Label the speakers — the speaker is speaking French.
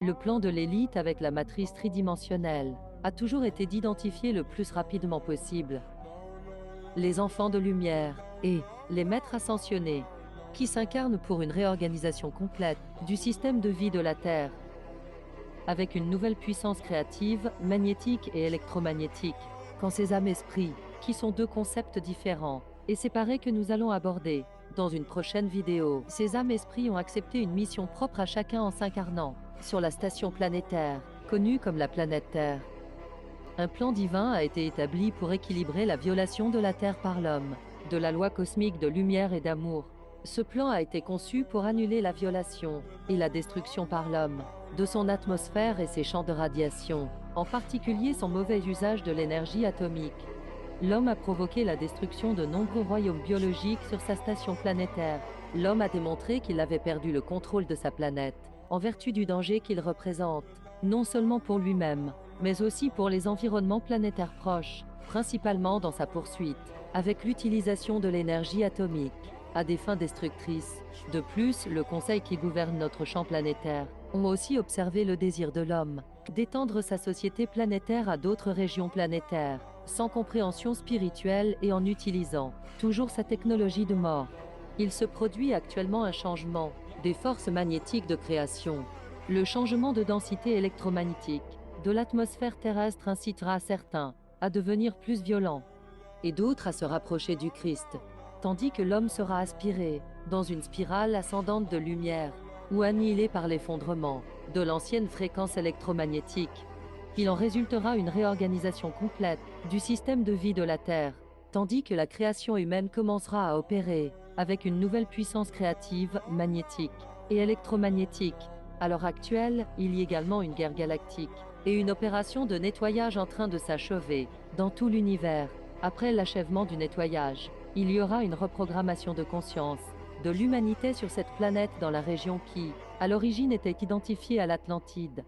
Speaker 1: Le plan de l'élite avec la matrice tridimensionnelle a toujours été d'identifier le plus rapidement possible les enfants de lumière et les maîtres ascensionnés, qui s'incarnent pour une réorganisation complète du système de vie de la Terre, avec une nouvelle puissance créative, magnétique et électromagnétique, quand ces âmes-esprits, qui sont deux concepts différents et séparés que nous allons aborder dans une prochaine vidéo. Ces âmes-esprits ont accepté une mission propre à chacun en s'incarnant sur la station planétaire, connue comme la planète Terre. Un plan divin a été établi pour équilibrer la violation de la Terre par l'homme, de la loi cosmique de lumière et d'amour. Ce plan a été conçu pour annuler la violation et la destruction par l'homme de son atmosphère et ses champs de radiation, en particulier son mauvais usage de l'énergie atomique. L'homme a provoqué la destruction de nombreux royaumes biologiques sur sa station planétaire. L'homme a démontré qu'il avait perdu le contrôle de sa planète, en vertu du danger qu'il représente, non seulement pour lui-même, mais aussi pour les environnements planétaires proches, principalement dans sa poursuite, avec l'utilisation de l'énergie atomique, à des fins destructrices. De plus, le Conseil qui gouverne notre champ planétaire ont aussi observé le désir de l'homme d'étendre sa société planétaire à d'autres régions planétaires, sans compréhension spirituelle et en utilisant toujours sa technologie de mort. Il se produit actuellement un changement des forces magnétiques de création. Le changement de densité électromagnétique de l'atmosphère terrestre incitera certains à devenir plus violents et d'autres à se rapprocher du Christ, tandis que l'homme sera aspiré dans une spirale ascendante de lumière ou annihilé par l'effondrement de l'ancienne fréquence électromagnétique. Il en résultera une réorganisation complète du système de vie de la Terre, tandis que la création humaine commencera à opérer avec une nouvelle puissance créative, magnétique et électromagnétique. À l'heure actuelle, il y a également une guerre galactique et une opération de nettoyage en train de s'achever dans tout l'univers. Après l'achèvement du nettoyage, il y aura une reprogrammation de conscience de l'humanité sur cette planète dans la région qui, à l'origine, était identifiée à l'Atlantide.